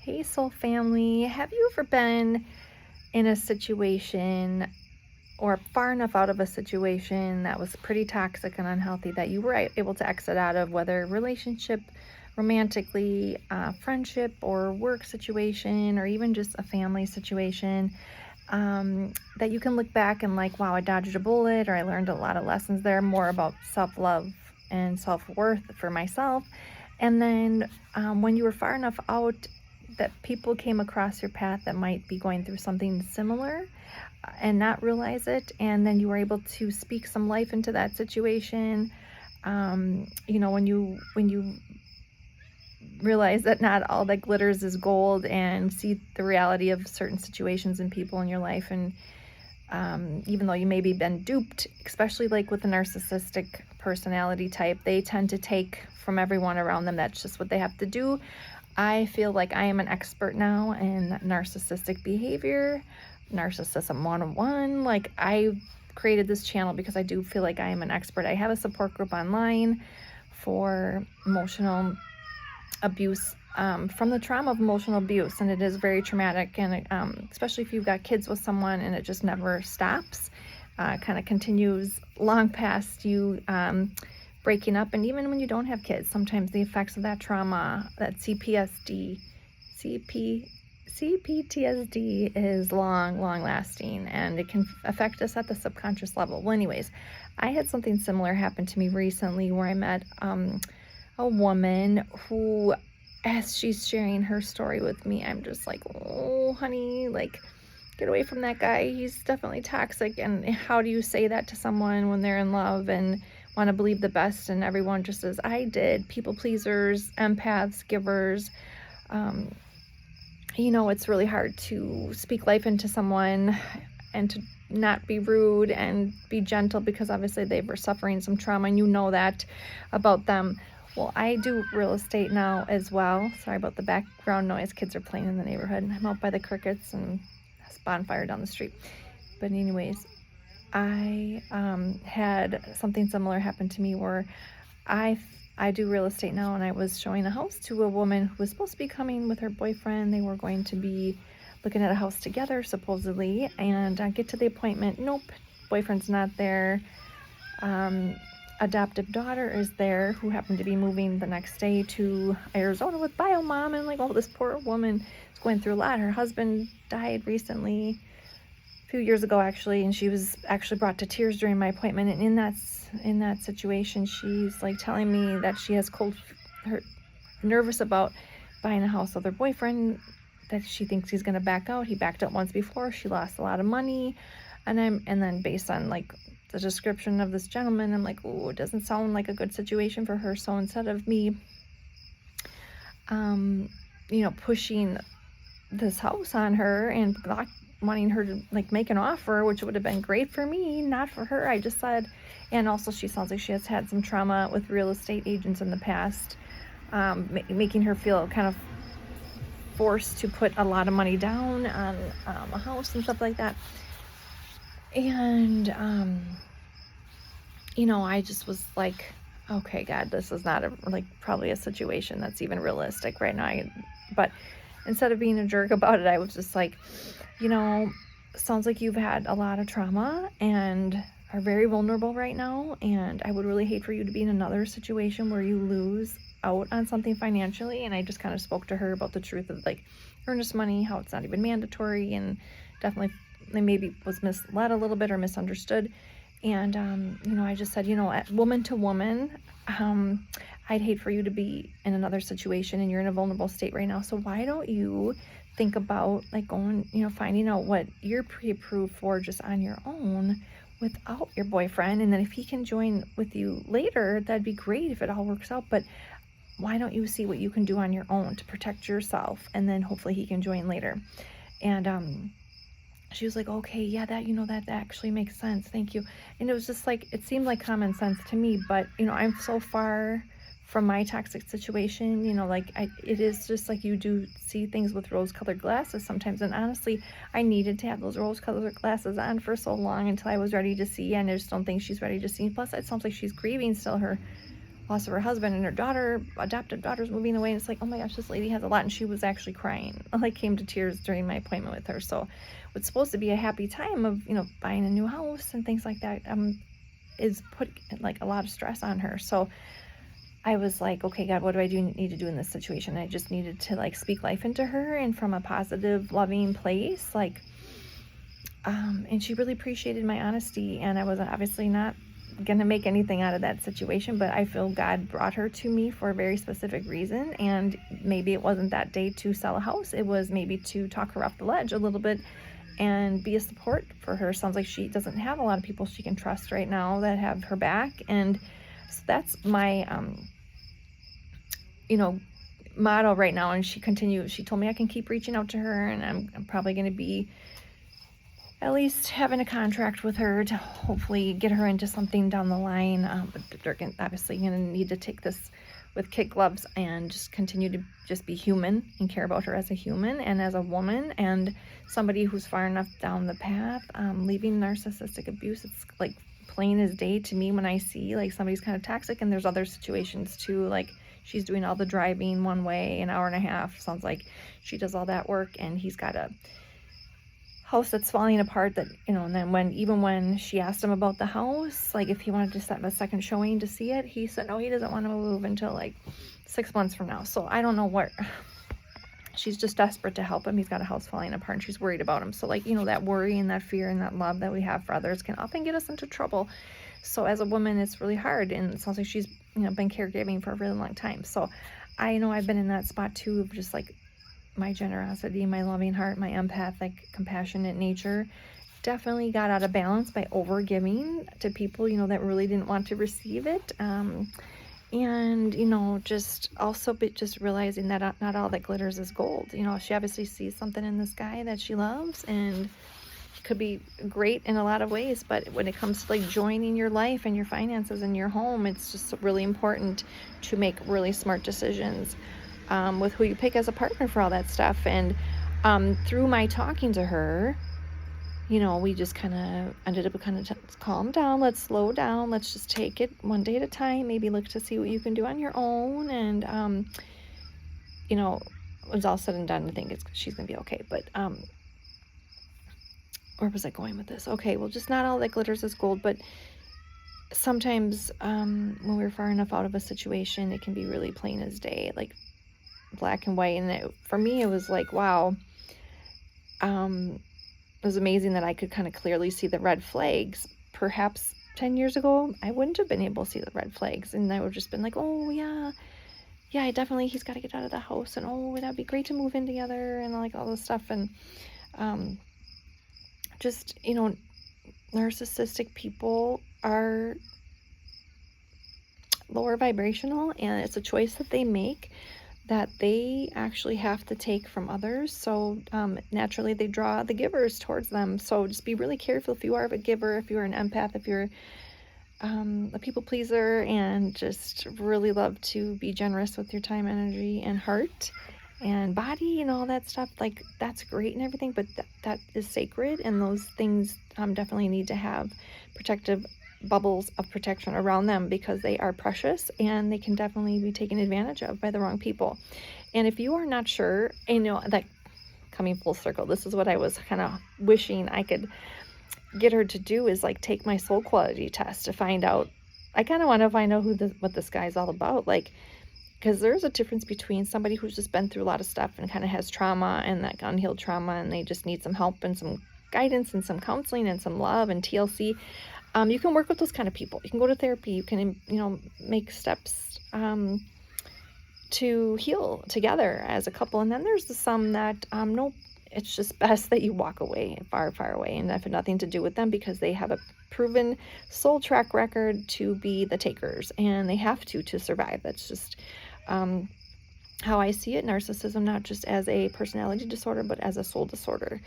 Hey, soul family. Have you ever been in a situation or far enough out of a situation that was pretty toxic and unhealthy that you were able to exit out of, whether relationship, romantically, friendship, or work situation, or even just a family situation, that you can look back and like, wow, I dodged a bullet, or I learned a lot of lessons there, more about self-love and self-worth for myself. And then when you were far enough out that people came across your path that might be going through something similar and not realize it, and then you were able to speak some life into that situation. When you realize that not all that glitters is gold, and see the reality of certain situations and people in your life. And even though you maybe been duped, especially like with a narcissistic personality type, they tend to take from everyone around them. That's just what they have to do. I feel like I am an expert now in narcissistic behavior, Narcissism 101. Like, I created this channel because I do feel like I am an expert. I have a support group online for emotional abuse, from the trauma of emotional abuse, and it is very traumatic. And especially if you've got kids with someone and it just never stops, kind of continues long past you breaking up. And even when you don't have kids, sometimes the effects of that trauma, that CPTSD is long lasting, and it can affect us at the subconscious level. Well, anyways, I had something similar happen to me recently where I met a woman who, as she's sharing her story with me, I'm just like, oh, honey, like, get away from that guy. He's definitely toxic. And how do you say that to someone when they're in love and want to believe the best and everyone just as I did? People pleasers, empaths, givers. It's really hard to speak life into someone and to not be rude and be gentle, because obviously they were suffering some trauma and you know that about them. Well, I do real estate now as well. Sorry about the background noise. Kids are playing in the neighborhood. I'm out by the crickets and there's a bonfire down the street. But anyways, I had something similar happen to me where I do real estate now, and I was showing a house to a woman who was supposed to be coming with her boyfriend. They were going to be looking at a house together, supposedly, and I get to the appointment. Nope, boyfriend's not there. Adoptive daughter is there, who happened to be moving the next day to Arizona with bio mom, and like, oh, this poor woman is going through a lot. Her husband died recently, a few years ago actually, and she was actually brought to tears during my appointment. And in that situation, she's like telling me that she has her nervous about buying a house with her boyfriend, that she thinks he's going to back out. He backed out once before. She lost a lot of money. And then based on like the description of this gentleman, I'm like, oh, it doesn't sound like a good situation for her. So instead of me, pushing this house on her and not wanting her to like make an offer, which would have been great for me, not for her, I just said, and also she sounds like she has had some trauma with real estate agents in the past, making her feel kind of forced to put a lot of money down on a house and stuff like that. And I just was like, okay, God, this is not probably a situation that's even realistic right now. But instead of being a jerk about it, I was just like, sounds like you've had a lot of trauma and are very vulnerable right now, and I would really hate for you to be in another situation where you lose out on something financially. And I just kind of spoke to her about the truth of like earnest money, how it's not even mandatory, and definitely maybe was misled a little bit or misunderstood. And I just said, woman to woman, I'd hate for you to be in another situation, and you're in a vulnerable state right now. So why don't you think about like going, finding out what you're pre-approved for just on your own without your boyfriend, and then if he can join with you later, that'd be great if it all works out. But why don't you see what you can do on your own to protect yourself, and then hopefully he can join later. And she was like, okay, yeah, that actually makes sense, thank you. And it was just like, it seemed like common sense to me, but I'm so far from my toxic situation, it is just like, you do see things with rose-colored glasses sometimes. And honestly, I needed to have those rose-colored glasses on for so long until I was ready to see, and I just don't think she's ready to see. Plus, it sounds like she's grieving still her loss of her husband, and her adopted daughter's moving away. And it's like, oh my gosh, this lady has a lot. And she was actually crying. I came to tears during my appointment with her. So what's supposed to be a happy time of, buying a new house and things like that, is put like a lot of stress on her. So I was like, okay, God, what do I need to do in this situation? I just needed to like speak life into her, and from a positive, loving place, and she really appreciated my honesty, and I was obviously not going to make anything out of that situation, but I feel God brought her to me for a very specific reason, and maybe it wasn't that day to sell a house. It was maybe to talk her off the ledge a little bit and be a support for her. Sounds like she doesn't have a lot of people she can trust right now that have her back, and so that's my motto right now. And she told me I can keep reaching out to her, and I'm probably going to be at least having a contract with her to hopefully get her into something down the line. But they're obviously going to need to take this with kid gloves and just continue to just be human and care about her as a human and as a woman and somebody who's far enough down the path. Leaving narcissistic abuse, it's like plain as day to me when I see like somebody's kind of toxic. And there's other situations too, like she's doing all the driving one way, an hour and a half. Sounds like she does all that work, and he's got a house that's falling apart that, and then when she asked him about the house, like if he wanted to set up a second showing to see it, he said no, he doesn't want to move until like 6 months from now. So I don't know what, she's just desperate to help him. He's got a house falling apart, and she's worried about him. So like, that worry and that fear and that love that we have for others can often get us into trouble. So as a woman, it's really hard, and it sounds like she's been caregiving for a really long time. So I know I've been in that spot too, of just like my generosity, my loving heart, my empathic, compassionate nature definitely got out of balance by over giving to people, that really didn't want to receive it. And, just also just realizing that not all that glitters is gold. She obviously sees something in this guy that she loves, and could be great in a lot of ways, but when it comes to like joining your life and your finances and your home, it's just really important to make really smart decisions with who you pick as a partner for all that stuff. And through my talking to her, we just kind of ended up calm down, let's slow down, let's just take it one day at a time, maybe look to see what you can do on your own. And when it's all said and done, I think she's gonna be okay. But where was I going with this? Okay, well, just not all that glitters is gold, but sometimes when we're far enough out of a situation, it can be really plain as day, like black and white. And for me, it was like, wow, it was amazing that I could kind of clearly see the red flags. Perhaps 10 years ago, I wouldn't have been able to see the red flags, and I would have just been like, oh yeah, definitely, he's got to get out of the house, and oh, that'd be great to move in together, and like all this stuff. And just, narcissistic people are lower vibrational, and it's a choice that they make that they actually have to take from others. So naturally they draw the givers towards them. So just be really careful if you are a giver, if you're an empath, if you're a people pleaser, and just really love to be generous with your time, energy, and heart and body and all that stuff. Like, that's great and everything, but that is sacred, and those things definitely need to have protective bubbles of protection around them, because they are precious and they can definitely be taken advantage of by the wrong people. And if you are not sure, that coming full circle, this is what I was kind of wishing I could get her to do, is like take my soul quality test to find out. I kind of want to find out what this guy's all about, like, because there's a difference between somebody who's just been through a lot of stuff and kind of has trauma and that unhealed trauma, and they just need some help and some guidance and some counseling and some love and TLC. You can work with those kind of people. You can go to therapy. You can, make steps to heal together as a couple. And then there's some that, no, it's just best that you walk away, far, far away, and have nothing to do with them, because they have a proven soul track record to be the takers, and they have to survive. That's just how I see it. Narcissism, not just as a personality disorder, but as a soul disorder.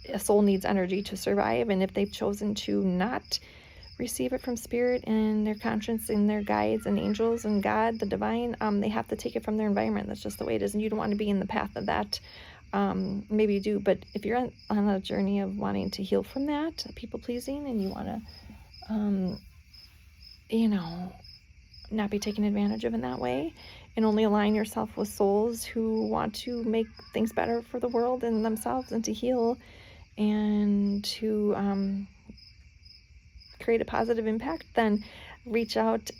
A soul needs energy to survive, and if they've chosen to not receive it from spirit and their conscience and their guides and angels and God, the divine, they have to take it from their environment. That's just the way it is, and you don't want to be in the path of that. Maybe you do, but if you're on a journey of wanting to heal from that people pleasing, and you want to not be taken advantage of in that way, and only align yourself with souls who want to make things better for the world and themselves, and to heal and to create a positive impact, then reach out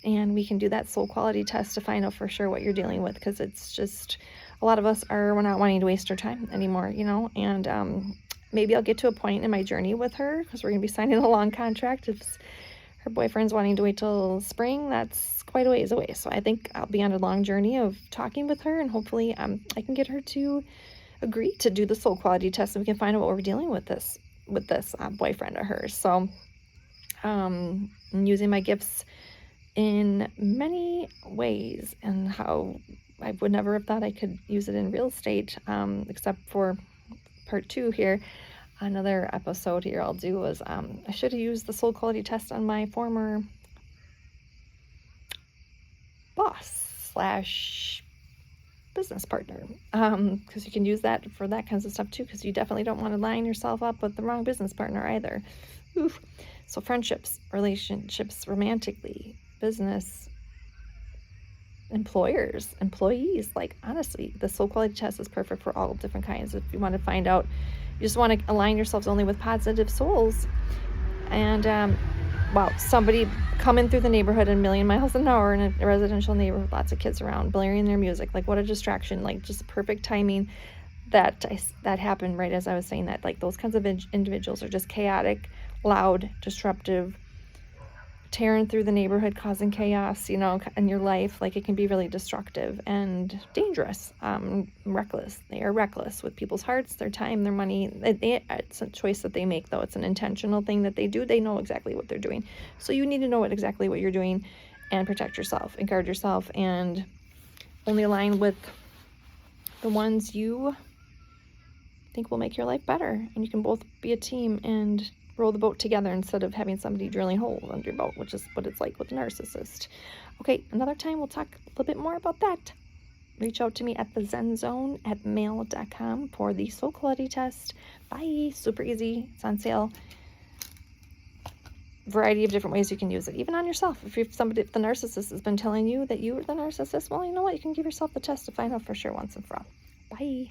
and we can do that soul quality test to find out for sure what you're dealing with, because it's just, a lot of us we're not wanting to waste our time anymore, and maybe I'll get to a point in my journey with her, because we're going to be signing a long contract. If her boyfriend's wanting to wait till spring, that's quite a ways away. So I think I'll be on a long journey of talking with her, and hopefully I can get her to agree to do the soul quality test, and we can find out what we're dealing with this boyfriend of hers. So I'm using my gifts in many ways, and how I would never have thought I could use it in real estate, except for part 2 here. Another episode here I'll do was I should have used the soul quality test on my former boss / business partner, because you can use that for that kinds of stuff too, because you definitely don't want to line yourself up with the wrong business partner either. Oof. So friendships, relationships, romantically, business, employers, employees, like honestly, the soul quality test is perfect for all different kinds. If you want to find out, you just want to align yourselves only with positive souls. And wow, somebody coming through the neighborhood at 1,000,000 miles an hour in a residential neighborhood, lots of kids around, blaring their music, like what a distraction, like just perfect timing that happened right as I was saying that. Like those kinds of individuals are just chaotic, loud, disruptive, tearing through the neighborhood, causing chaos, in your life. Like it can be really destructive and dangerous, reckless. They are reckless with people's hearts, their time, their money. It's a choice that they make, though. It's an intentional thing that they do. They know exactly what they're doing. So you need to know exactly what you're doing, and protect yourself and guard yourself, and only align with the ones you think will make your life better. And you can both be a team and row the boat together, instead of having somebody drilling holes under your boat, which is what it's like with a narcissist. Okay, another time we'll talk a little bit more about that. Reach out to me at thezenzone@mail.com for the soul quality test. Bye. Super easy. It's on sale. Variety of different ways you can use it, even on yourself. If the narcissist has been telling you that you are the narcissist, well, you know what? You can give yourself the test to find out for sure once and for all. Bye.